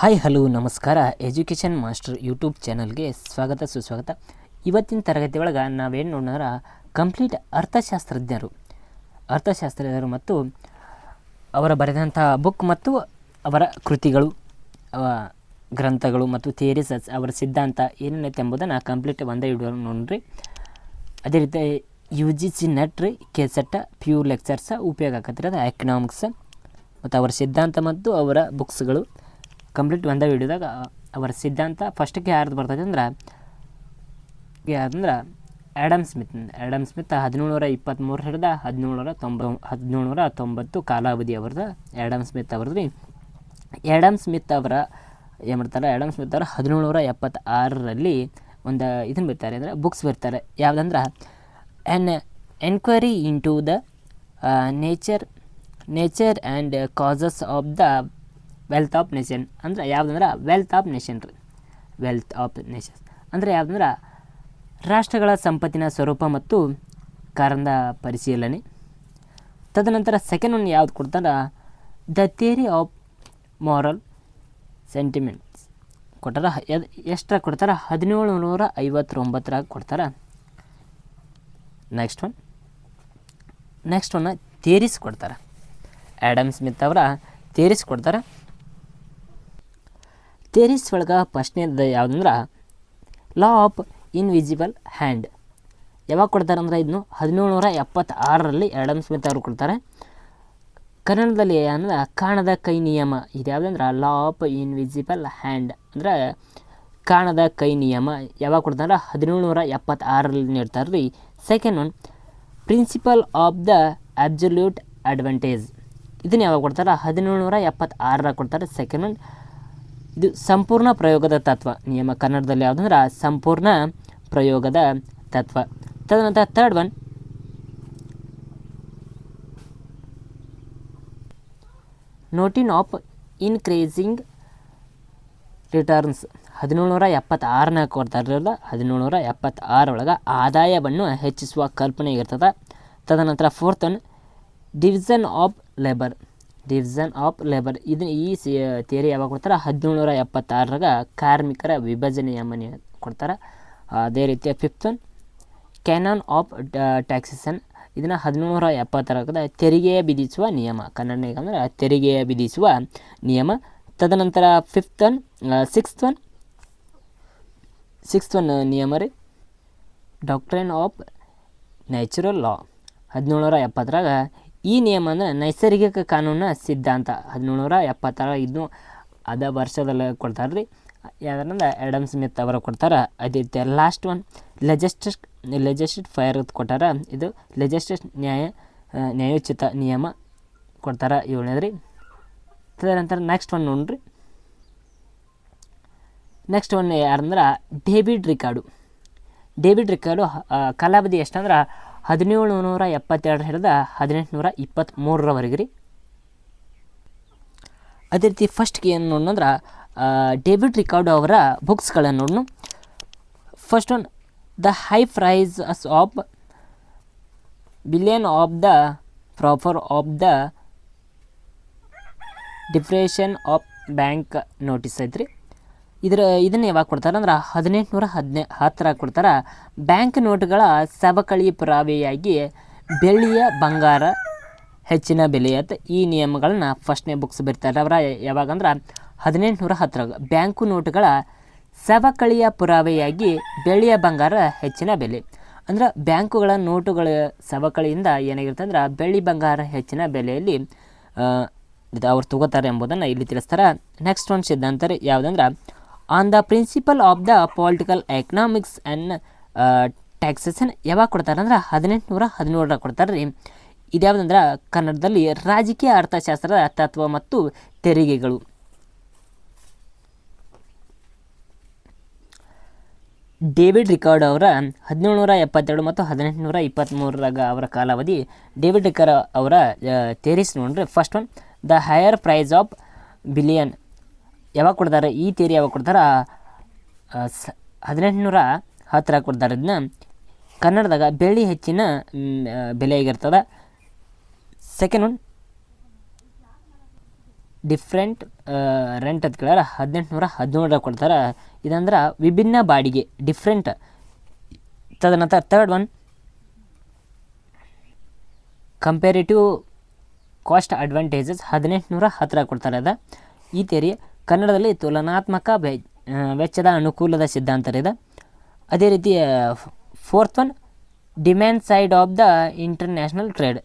Hi hello ನಮಸ್ಕಾರ. Education master YouTube ಚಾನಲ್ಗೆ ಸ್ವಾಗತ ಸುಸ್ವಾಗತ. ಇವತ್ತಿನ ತರಗತಿ ಒಳಗೆ ನಾವೇನು ನೋಡೋಣ, ಕಂಪ್ಲೀಟ್ ಅರ್ಥಶಾಸ್ತ್ರಜ್ಞರು ಮತ್ತು ಅವರ ಬರೆದಂಥ ಬುಕ್ ಮತ್ತು ಅವರ ಕೃತಿಗಳು, ಗ್ರಂಥಗಳು ಮತ್ತು ಥಿಯರೀಸ್, ಅವರ ಸಿದ್ಧಾಂತ ಏನೇನೈತೆ ಎಂಬುದನ್ನು ಕಂಪ್ಲೀಟ್ ಒಂದೇ ವಿಡಿಯೋ ನೋಡ್ರಿ. ಅದೇ ರೀತಿ UGC ನೆಟ್ ರೀ ಕೆಸೆಟ್ ಪ್ಯೂ ಲೆಕ್ಚರ್ಸ ಉಪಯೋಗ ಆಕತ್ರಿ. ಅದು ಎಕನಾಮಿಕ್ಸ್ ಮತ್ತು ಅವರ ಸಿದ್ಧಾಂತ ಮತ್ತು ಅವರ ಬುಕ್ಸ್ಗಳು ಕಂಪ್ಲೀಟ್ ಒಂದೇ ವಿಡಿಯೋದಾಗ ಅವರ ಸಿದ್ಧಾಂತ ಫಸ್ಟಿಗೆ ಯಾರ್ದು ಬರ್ತೈತೆ ಅಂದ್ರೆ ಆ್ಯಡಮ್ ಸ್ಮಿತ್ 1723 ಹಿಡಿದ 1790 ಕಾಲಾವಧಿ ಅವ್ರದ್ದು ಆ್ಯಡಮ್ ಸ್ಮಿತ್ ಅವ್ರದ್ದು ರೀ. ಆ್ಯಡಮ್ ಸ್ಮಿತ್ ಅವರು 1776ರಲ್ಲಿ ಒಂದು ಇದನ್ನು ಬರ್ತಾರೆ, ಅಂದರೆ ಬುಕ್ಸ್ ಬರ್ತಾರೆ. ಯಾವುದಂದ್ರೆ an enquiry into the nature and causes of the wealth of nation. ಅಂದರೆ ಯಾವುದಂದ್ರೆ ವೆಲ್ತ್ ಆಫ್ ನೇಷನ್ ಅಂದರೆ ಯಾವುದಂದ್ರೆ ರಾಷ್ಟ್ರಗಳ ಸಂಪತ್ತಿನ ಸ್ವರೂಪ ಮತ್ತು ಕಾರಣದ ಪರಿಶೀಲನೆ. ತದನಂತರ ಸೆಕೆಂಡ್ ಒನ್ ಯಾವ್ದು ಕೊಡ್ತಾರೆ, the theory of moral sentiments ಕೊಟ್ಟಾರ. ಎಷ್ಟರ ಕೊಡ್ತಾರೆ, 1759 ಕೊಡ್ತಾರೆ. ನೆಕ್ಸ್ಟ್ ಒನ್ ಥಿಯರೀಸ್ ಕೊಡ್ತಾರೆ. ಆ್ಯಡಮ್ ಸ್ಮಿತ್ ಅವರ ಥಿಯರೀಸ್ ಕೊಡ್ತಾರೆ. ಥಿಯರೀಸ್ ಒಳಗೆ ಫಸ್ಟ್ನೇದು ಯಾವುದಂದ್ರೆ ಲಾ ಆಫ್ ಇನ್ವಿಸಿಬಲ್ ಹ್ಯಾಂಡ್. ಯಾವಾಗ ಕೊಡ್ತಾರೆ ಅಂದ್ರೆ ಇದನ್ನು 1776ರಲ್ಲಿ ಆ್ಯಡಮ್ ಸ್ಮಿತ್ ಅವರು ಕೊಡ್ತಾರೆ. ಕನ್ನಡದಲ್ಲಿ ಅಂದ್ರೆ ಕಾಣದ ಕೈ ನಿಯಮ. ಇದು ಯಾವುದಂದ್ರೆ ಲಾ ಆಫ್ ಇನ್ವಿಸಿಬಲ್ ಹ್ಯಾಂಡ್ ಅಂದರೆ ಕಾಣದ ಕೈ ನಿಯಮ. ಯಾವಾಗ ಕೊಡ್ತಾರೆ, 1776ರಲ್ಲಿ ನೀಡ್ತಾರೆ ರೀ. Second one principle of the absolute advantage. ಇದನ್ನು ಯಾವಾಗ ಕೊಡ್ತಾರೆ, 1776 ಕೊಡ್ತಾರೆ. ಸೆಕೆಂಡ್ ಒನ್ ಇದು ಸಂಪೂರ್ಣ ಪ್ರಯೋಗದ ತತ್ವ ನಿಯಮ. ಕನ್ನಡದಲ್ಲಿ ಯಾವುದಂದ್ರೆ ಸಂಪೂರ್ಣ ಪ್ರಯೋಗದ ತತ್ವ. ತದನಂತರ ಥರ್ಡ್ ಒನ್ ನೋಟಿನ್ ಆಫ್ ಇನ್ಕ್ರೀಸಿಂಗ್ ರಿಟರ್ನ್ಸ್. 1776 ಕೊಡ್ತಾರಲ್ಲ, 1776 ಒಳಗೆ ಆದಾಯವನ್ನು ಹೆಚ್ಚಿಸುವ ಕಲ್ಪನೆ ಇರ್ತದೆ. ತದನಂತರ fourth one division of labour. ಇದು ಈ ಥಿಯರಿ ಯಾವಾಗ ಕೊಡ್ತಾರೆ, 1776 ಕಾರ್ಮಿಕರ ವಿಭಜನೆಯ ಮನೆ ಕೊಡ್ತಾರೆ. ಅದೇ ರೀತಿ fifth one canon of taxation. ಇದನ್ನು 1776 ತೆರಿಗೆಯ ವಿಧಿಸುವ ನಿಯಮ. ಕನ್ನಡ ಅಂದರೆ ತೆರಿಗೆಯ ವಿಧಿಸುವ ನಿಯಮ. ತದನಂತರ ಸಿಕ್ಸ್ತ್ ಒನ್ ನಿಯಮ ರೀ ಡಾಕ್ಟ್ರೈನ್ ಆಫ್ ನ್ಯಾಚುರಲ್ ಲಾ. 1770 ಈ ನಿಯಮ ಅಂದರೆ ನೈಸರ್ಗಿಕ ಕಾನೂನಿನ ಸಿದ್ಧಾಂತ. 1776 ಇದನ್ನು ಅದ ವರ್ಷದಲ್ಲಿ ಕೊಡ್ತಾರೆ ರೀ. ಯಾವ್ದಂದ್ರೆ ಆ್ಯಡಮ್ ಸ್ಮಿತ್ ಅವರು ಕೊಡ್ತಾರೆ. ಅದೇ ರೀತಿ ಲಾಸ್ಟ್ ಒನ್ ಲೆಜಿಸ್ಲೇಟ್ ಫೈರ್ ಕೊಟ್ಟಾರ. ಇದು ಲೆಜಿಸ್ಲೇಟ್ ನ್ಯಾಯೋಚಿತ ನಿಯಮ ಕೊಡ್ತಾರೆ, 7ನೇದು ರೀ. ತದನಂತರ ನೆಕ್ಸ್ಟ್ ಒನ್ ನೋಡ್ರಿ. ನೆಕ್ಸ್ಟ್ ಒನ್ ಯಾರಂದ್ರೆ ಡೇವಿಡ್ ರಿಕಾರ್ಡೋ ಕಾಲಾವಧಿ ಎಷ್ಟಂದ್ರೆ 1772 ಹಿಡಿದ 1823 ರೀ. ಅದೇ ರೀತಿ ಫಸ್ಟ್ಗೆ ಏನು ನೋಡೋಣ, ಡೇವಿಡ್ ರಿಕಾರ್ಡೋ ಅವರ ಬುಕ್ಸ್ಗಳನ್ನು ನೋಡೋಣ. First one the high price of bullion of the proof of the depreciation of bank notes ಐತ್ರಿ. ಇದನ್ನು ಯಾವಾಗ ಕೊಡ್ತಾರೆ ಅಂದ್ರೆ 1810 ಕೊಡ್ತಾರೆ. ಬ್ಯಾಂಕ್ ನೋಟುಗಳ ಸವಕಳಿ ಪುರಾವೆಯಾಗಿ ಬೆಳ್ಳಿಯ ಬಂಗಾರ ಹೆಚ್ಚಿನ ಬೆಲೆಯತ್ತ ಈ ನಿಯಮಗಳನ್ನ ಫಸ್ಟ್ನೇ ಬುಕ್ಸ್ ಬರ್ತಾರೆ. ಅವರ ಯಾವಾಗಂದ್ರೆ 1810 ಬ್ಯಾಂಕು ನೋಟುಗಳ ಸವಕಳಿಯ ಪುರಾವೆಯಾಗಿ ಬೆಳ್ಳಿಯ ಬಂಗಾರ ಹೆಚ್ಚಿನ ಬೆಲೆ. ಅಂದ್ರೆ ಬ್ಯಾಂಕುಗಳ ನೋಟುಗಳ ಸವಕಳಿಯಿಂದ ಏನಾಗಿರುತ್ತೆ ಅಂದ್ರೆ ಬೆಳ್ಳಿ ಬಂಗಾರ ಹೆಚ್ಚಿನ ಬೆಲೆಯಲ್ಲಿ ಅವ್ರು ತಗೋತಾರೆ ಎಂಬುದನ್ನು ಇಲ್ಲಿ ತಿಳಿಸ್ತಾರೆ. ನೆಕ್ಸ್ಟ್ ಒಂದು ಸಿದ್ಧಾಂತ ಯಾವುದಂದ್ರೆ on the principle of the political economics and taxation. ಯಾವಾಗ ಕೊಡ್ತಾರೆ ಅಂದ್ರೆ 1817 ಕೊಡ್ತಾರೆ ರೀ. ಇದ್ಯಾವುದಂದ್ರೆ ಕನ್ನಡದಲ್ಲಿ ರಾಜಕೀಯ ಅರ್ಥಶಾಸ್ತ್ರದ ತತ್ವ ಮತ್ತು ತೆರಿಗೆಗಳು. ಡೇವಿಡ್ ರಿಕಾರ್ಡೋ ಅವರ 1772 ಮತ್ತು 1823 ಅವರ ಕಾಲಾವಧಿ. ಡೇವಿಡ್ ರಿಕಾರ್ಡೋ ಅವರ ಥಿಯರೀಸ್ ನೋಡ್ರಿ. First one the higher price of billion. ಯಾವಾಗ ಕೊಡ್ತಾರೆ ಈ ಥಿಯರಿ, ಯಾವಾಗ ಕೊಡ್ತಾರೆ 1810 ಕೊಡ್ತಾರೆ. ಇದನ್ನ ಕನ್ನಡದಾಗ ಬೆಳ್ಳಿ ಹೆಚ್ಚಿನ ಬೆಲೆಯಾಗಿರ್ತದೆ. ಸೆಕೆಂಡ್ ಒನ್ ಡಿಫ್ರೆಂಟ್ ರೆಂಟ್ ಅಂತ ಕೇಳ್ಯಾರ 1817 ಕೊಡ್ತಾರೆ. ಇದಂದ್ರೆ ವಿಭಿನ್ನ ಬಾಡಿಗೆ ಡಿಫ್ರೆಂಟ್. ತದನಂತರ third one comparative cost advantages 1810 ಕೊಡ್ತಾರೆ. ಈ ಥಿಯರಿ ಕನ್ನಡದಲ್ಲಿ ತುಲನಾತ್ಮಕ ವೆಚ್ಚದ ಅನುಕೂಲದ ಸಿದ್ಧಾಂತ ಇದೆ. ಅದೇ ರೀತಿ fourth one demand side of the international trade.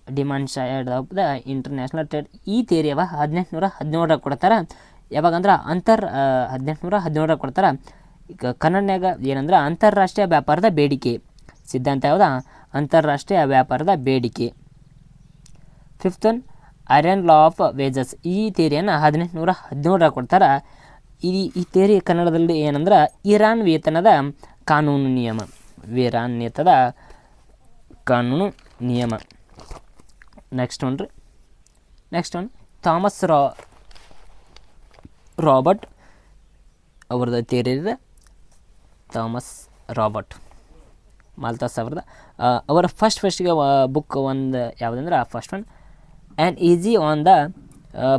ಈ ಥಿಯರಿ 1817 ಕೊಡ್ತಾರೆ. ಯಾವಾಗಂದ್ರೆ 1817 ಕೊಡ್ತಾರೆ. ಈಗ ಕನ್ನಡನ್ಯಾಗ ಏನಂದ್ರೆ ಅಂತಾರಾಷ್ಟ್ರೀಯ ವ್ಯಾಪಾರದ ಬೇಡಿಕೆ ಸಿದ್ಧಾಂತ ಯಾವುದು? ಅಂತಾರಾಷ್ಟ್ರೀಯ ವ್ಯಾಪಾರದ ಬೇಡಿಕೆ. Fifth one iron law of wages. ಈ ಥಿಯರಿಯನ್ನು 1817 ಕೊಡ್ತಾರೆ. ಈ ಥಿಯರಿ ಕನ್ನಡದಲ್ಲಿ ಏನಂದ್ರೆ ಇರಾನ್ ವೇತನದ ಕಾನೂನು ನಿಯಮ. ಕಾನೂನು ನಿಯಮ. ನೆಕ್ಸ್ಟ್ ಒನ್ ಥಾಮಸ್ ರಾಬರ್ಟ್ ಅವ್ರದ್ದು ಥಿಯರಿ ಇದೆ. ಥಾಮಸ್ ರಾಬರ್ಟ್ ಮಾಲ್ತಾಸ್ ಅವ್ರದ್ದು. ಅವರ ಫಸ್ಟಿಗೆ ಬುಕ್ ಒಂದು ಯಾವುದಂದ್ರೆ first one an essay on the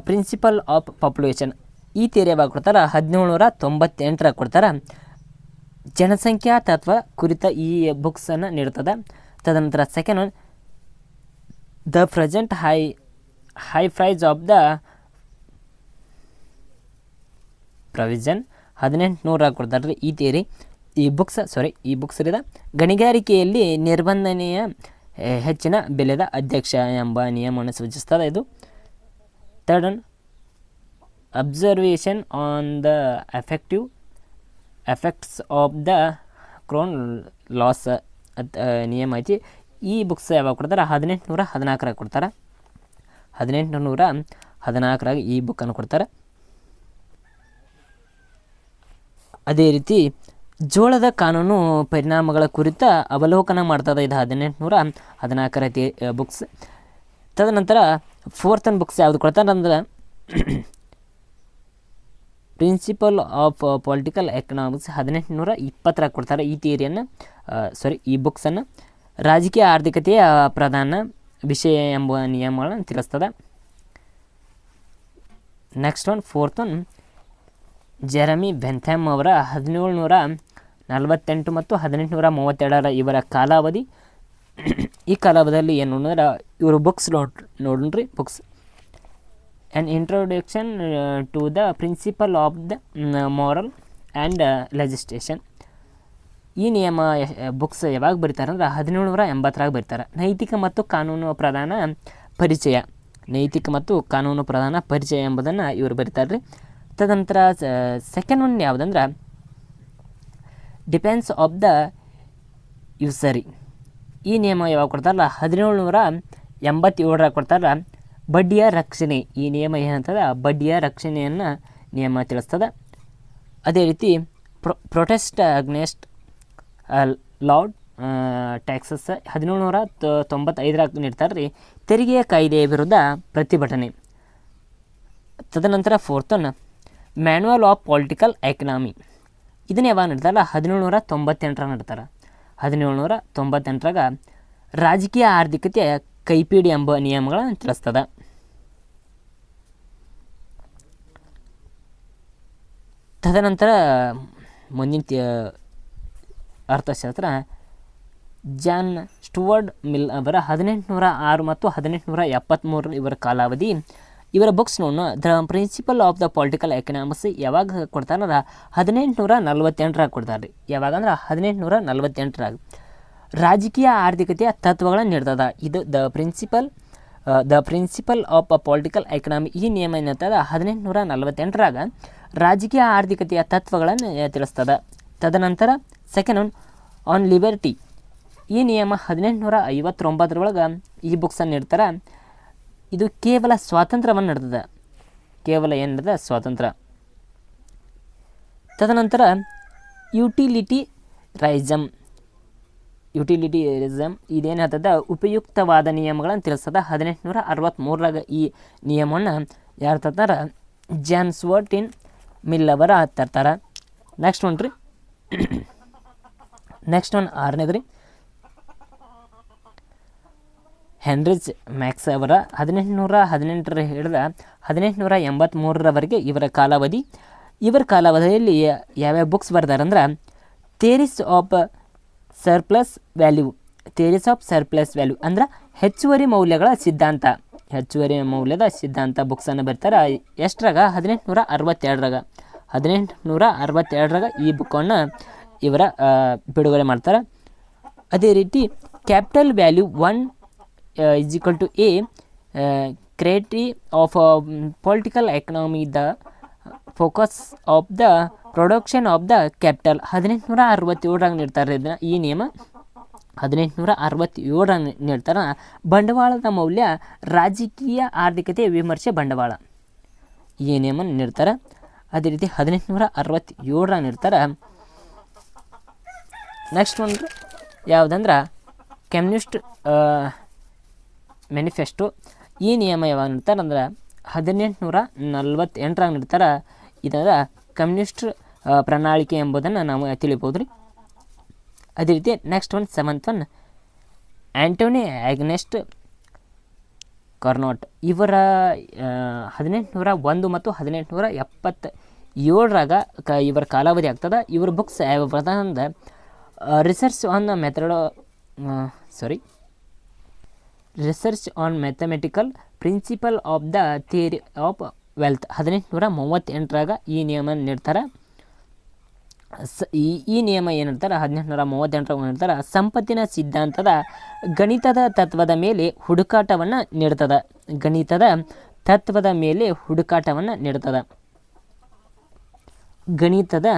principle of population. ಈ ಥಿಯರಿ ಯಾವಾಗ ಕೊಡ್ತಾರೆ? 1798 ಕೊಡ್ತಾರೆ. ಜನಸಂಖ್ಯಾ ತತ್ವ ಕುರಿತ ಈ ಬುಕ್ಸನ್ನು ನೀಡ್ತದೆ. ತದನಂತರ second one the present high price of the provision 1800 ಕೊಡ್ತಾರೆ. ಈ ಥಿಯರಿ ಈ ಬುಕ್ಸ್ ಇದೆ. ಗಣಿಗಾರಿಕೆಯಲ್ಲಿ ನಿರ್ಬಂಧನೆಯ ಹೆಚ್ಚಿನ ಬೆಲೆದ ಅಧ್ಯಕ್ಷ ಎಂಬ ನಿಯಮವನ್ನು ಸೂಚಿಸ್ತದೆ ಇದು. Third one observation on the effects of the corn laws ನಿಯಮ ಐತಿ. ಈ ಬುಕ್ಸ್ ಯಾವಾಗ ಕೊಡ್ತಾರೆ? 1814 ಕೊಡ್ತಾರೆ. 1814 ಈ ಬುಕ್ಕನ್ನು ಕೊಡ್ತಾರೆ. ಅದೇ ರೀತಿ ಜೋಳದ ಕಾನೂನು ಪರಿಣಾಮಗಳ ಕುರಿತ ಅವಲೋಕನ ಮಾಡ್ತದೆ. ಇದು 1814 ಬುಕ್ಸ್. ತದನಂತರ ಫೋರ್ತ್ ಬುಕ್ಸ್ ಯಾವುದು ಕೊಡ್ತಾರೆ ಅಂದ್ರೆ ಪ್ರಿನ್ಸಿಪಲ್ ಆಫ್ ಪೊಲಿಟಿಕಲ್ ಎಕನಾಮಿಕ್ಸ್ 1820 ಕೊಡ್ತಾರೆ. ಈ ಥಿಯರಿಯನ್ನು ಈ ಬುಕ್ಸನ್ನು ರಾಜಕೀಯ ಆರ್ಥಿಕತೆಯ ಪ್ರಧಾನ ವಿಷಯ ಎಂಬ ನಿಯಮಗಳನ್ನು ತಿಳಿಸ್ತದೆ. ನೆಕ್ಸ್ಟ್ ಫೋರ್ತ್ ಒನ್ ಜೆರಮಿ ಬೆಂಥಮ್ ಅವರ 1748 ಮತ್ತು 1832 ಇವರ ಕಾಲಾವಧಿ. ಈ ಕಾಲಾವಧಿಯಲ್ಲಿ ಏನು ನೋಡಿದ್ರೆ ಇವರು ಬುಕ್ಸ್ ನೋಡ್ರಿ books an introduction to the principle of the moral and legislation. ಈ ನಿಯಮ ಬುಕ್ಸ್ ಯಾವಾಗ ಬರೀತಾರೆ ಅಂದ್ರೆ 1780 ಬರೀತಾರೆ. ನೈತಿಕ ಮತ್ತು ಕಾನೂನು ಪ್ರಧಾನ ಪರಿಚಯ ಎಂಬುದನ್ನು ಇವರು ಬರೀತಾರೆ ರೀ. ತದನಂತರ ಸೆಕೆಂಡ್ ಒನ್ ಯಾವುದಂದ್ರೆ ಡಿಫೆನ್ಸ್ ಆಫ್ ದ ಯೂಸರಿ. ಈ ನಿಯಮ ಯಾವಾಗ ಕೊಡ್ತಾರಲ್ಲ 1787 ಕೊಡ್ತಾರಲ್ಲ. ಬಡ್ಡಿಯ ರಕ್ಷಣೆ. ಈ ನಿಯಮ ಏನಂತದ? ಬಡ್ಡಿಯ ರಕ್ಷಣೆಯನ್ನು ನಿಯಮ ತಿಳಿಸ್ತದೆ. ಅದೇ ರೀತಿ ಪ್ರೊಟೆಸ್ಟ್ ಅಗ್ನೆಸ್ಟ್ ಲೌಡ್ ಟ್ಯಾಕ್ಸಸ್ 1795 ನೀಡ್ತಾರೆ ರೀ. ತೆರಿಗೆಯ ಕಾಯ್ದೆಯ ವಿರುದ್ಧ ಪ್ರತಿಭಟನೆ. ತದನಂತರ fourth one manual of political economy. ಇದನ್ನ ಯಾವಾಗ ನೀಡ್ತಾರಲ್ಲ 1798 ನೀಡ್ತಾರೆ. 1798 ರಾಜಕೀಯ ಆರ್ಥಿಕತೆಯ ಕೈಪಿಡಿ ಎಂಬ ನಿಯಮಗಳನ್ನು ತಿಳಿಸ್ತದೆ. ತದನಂತರ ಮುಂದಿನ ಅರ್ಥಶಾಸ್ತ್ರ ಜಾನ್ ಸ್ಟುವರ್ಟ್ ಮಿಲ್ ಅವರ 1806 ಮತ್ತು 1873 ಇವರ ಕಾಲಾವಧಿ. ಇವರ books the principle of the political economics ಯಾವಾಗ ಕೊಡ್ತಾರ? 1848 ಕೊಡ್ತಾರೆ. ಯಾವಾಗ ಅಂದ್ರೆ 1848 ರಾಜಕೀಯ ಆರ್ಥಿಕತೆಯ ತತ್ವಗಳನ್ನು ನೀಡ್ತದೆ. ಇದು the principle of political economy. ಈ ನಿಯಮ ಏನಿರ್ತದೆ 1848 ರಾಜಕೀಯ ಆರ್ಥಿಕತೆಯ ತತ್ವಗಳನ್ನು ತಿಳಿಸ್ತದೆ. ತದನಂತರ ಸೆಕೆಂಡ್ ಒನ್ ಆನ್ ಲಿಬರ್ಟಿ. ಈ ನಿಯಮ 1859 ಈ ಬುಕ್ಸನ್ನು ನೀಡ್ತಾರೆ. ಇದು ಕೇವಲ ಸ್ವಾತಂತ್ರ್ಯವನ್ನು ನೀಡ್ತದೆ. ಕೇವಲ ಏನಿರ್ತದೆ? ಸ್ವಾತಂತ್ರ್ಯ. ತದನಂತರ ಯುಟಿಲಿಟರಿಸಮ್ ಇದೇನು ಹೇಳ್ತದೆ? ಉಪಯುಕ್ತವಾದ ನಿಯಮಗಳನ್ನು ತಿಳಿಸ್ತದೆ. 1863 ಈ ನಿಯಮವನ್ನು ಯಾರು ತರ್ತಾರೆ? ಜಾನ್ ಸ್ಟುವರ್ಟ್ ಮಿಲ್ ಅವರ ತರ್ತಾರೆ. ನೆಕ್ಸ್ಟ್ ಒನ್ 6ನೇದು ರೀ ಹೆನ್ರಿಚ್ ಮ್ಯಾಕ್ಸ್ ಅವರ 1818 ಹಿಡಿದ 1883ರವರೆಗೆ ಇವರ ಕಾಲಾವಧಿ. ಇವರ ಕಾಲಾವಧಿಯಲ್ಲಿ ಯಾವ್ಯಾವ ಬುಕ್ಸ್ ಬರ್ದಾರಂದ್ರೆ theories of surplus value. Theories of surplus value ಅಂದ್ರೆ ಹೆಚ್ಚುವರಿ ಮೌಲ್ಯಗಳ ಸಿದ್ಧಾಂತ. ಹೆಚ್ಚುವರಿ ಮೌಲ್ಯದ ಸಿದ್ಧಾಂತ ಬುಕ್ಸನ್ನು ಬರ್ತಾರೆ. ಎಷ್ಟರಾಗ 1862ರಾಗ 1862ರಾಗ ಈ ಬುಕ್ಕನ್ನು ಇವರ ಬಿಡುಗಡೆ ಮಾಡ್ತಾರೆ. ಅದೇ ರೀತಿ capital value 1 = A criteria of political economy the focus of the production of the capital 1867ರಾಗ ನೀಡ್ತಾರೆ. ಇದನ್ನು ಈ ನಿಯಮ 1867ರಾಗ ನೀಡ್ತಾರೆ. ಬಂಡವಾಳದ ಮೌಲ್ಯ ರಾಜಕೀಯ ಆರ್ಥಿಕತೆ ವಿಮರ್ಶೆ ಬಂಡವಾಳ ಈ ನಿಯಮ ನೀಡ್ತಾರೆ. ಅದೇ ರೀತಿ 1867ರಾಗ ನೀಡ್ತಾರೆ. ನೆಕ್ಸ್ಟ್ ಒಂದು ಯಾವುದಂದ್ರೆ ಕಮ್ಯುನಿಸ್ಟ್ ಮ್ಯಾನಿಫೆಸ್ಟೋ. ಈ ನಿಯಮ ಯಾವಾಗ ನೀಡ್ತಾರೆ ಅಂದ್ರೆ 1848ರಾಗ ನೀಡ್ತಾರೆ. ಇದರ ಕಮ್ಯುನಿಸ್ಟ್ ಪ್ರಣಾಳಿಕೆ ಎಂಬುದನ್ನು ನಾವು ತಿಳಿಬೋದು ರೀ. ಅದೇ ರೀತಿ next one 7th one Antoine ಆಗ್ನೆಸ್ಟ್ ಕಾರ್ನಾಟ್. ಇವರ 1801 ಮತ್ತು 1877ರಾಗ ಇವರ ಕಾಲಾವಧಿ ಆಗ್ತದೆ. ಇವರ ಬುಕ್ಸ್ ಯಾವ ಅಂದ್ರೆ research on mathematical principle of the theory of wealth 1838ರಾಗ ಈ ನಿಯಮ ನೀಡ್ತಾರೆ. ಈ ನಿಯಮ ಏನು ಹೇಳ್ತಾರೆ 1838ರಾಗ ನೀಡ್ತಾರೆ. ಸಂಪತ್ತಿನ ಸಿದ್ಧಾಂತದ ಗಣಿತದ ತತ್ವದ ಮೇಲೆ ಹುಡುಕಾಟವನ್ನು ನೀಡ್ತದೆ. ಗಣಿತದ ತತ್ವದ ಮೇಲೆ ಹುಡುಕಾಟವನ್ನು ನೀಡ್ತದೆ. ಗಣಿತದ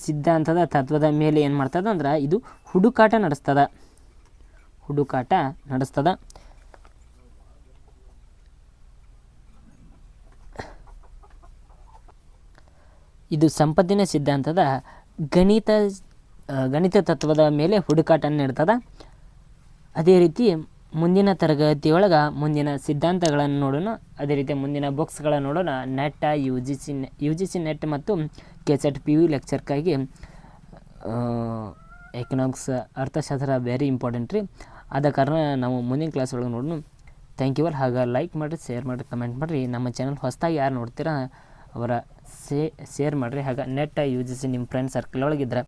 ಸಿದ್ಧಾಂತದ ತತ್ವದ ಮೇಲೆ ಏನು ಮಾಡ್ತದೆ ಅಂದ್ರೆ ಇದು ಹುಡುಕಾಟ ನಡೆಸ್ತದೆ. ಇದು ಸಂಪತ್ತಿನ ಸಿದ್ಧಾಂತದ ಗಣಿತ ತತ್ವದ ಮೇಲೆ ಹುಡುಕಾಟ ನೀಡ್ತದೆ. ಅದೇ ರೀತಿ ಮುಂದಿನ ತರಗತಿಯೊಳಗೆ ಮುಂದಿನ ಸಿದ್ಧಾಂತಗಳನ್ನು ನೋಡೋಣ. ಅದೇ ರೀತಿ ಮುಂದಿನ ಬುಕ್ಸ್ಗಳನ್ನು ನೋಡೋಣ. Net U G C net ಮತ್ತು ಕೆಸೆಟ್ PU ಲೆಕ್ಚರ್ಗಾಗಿ ಎಕನಾಮಿಕ್ಸ್ ಅರ್ಥಶಾಸ್ತ್ರ ವೆರಿ ಇಂಪಾರ್ಟೆಂಟ್ ರೀ. ಆದ ಕಾರಣ ನಾವು ಮುಂದಿನ ಕ್ಲಾಸ್ ಒಳಗೆ ನೋಡೋಣ. Thank you all. ಹಾಗೆ ಲೈಕ್ ಮಾಡಿರಿ, ಶೇರ್ ಮಾಡಿರಿ, ಕಮೆಂಟ್ ಮಾಡಿರಿ. ನಮ್ಮ ಚಾನಲ್ ಹೊಸದಾಗಿ ಯಾರು ನೋಡ್ತೀರಾ ಅವರ ಶೇರ್ ಮಾಡಿರಿ. ಹಾಗೆ ನೆಟ್ UGC ನಿಮ್ಮ ಫ್ರೆಂಡ್ ಸರ್ಕಲ್ ಒಳಗಿದ್ರೆ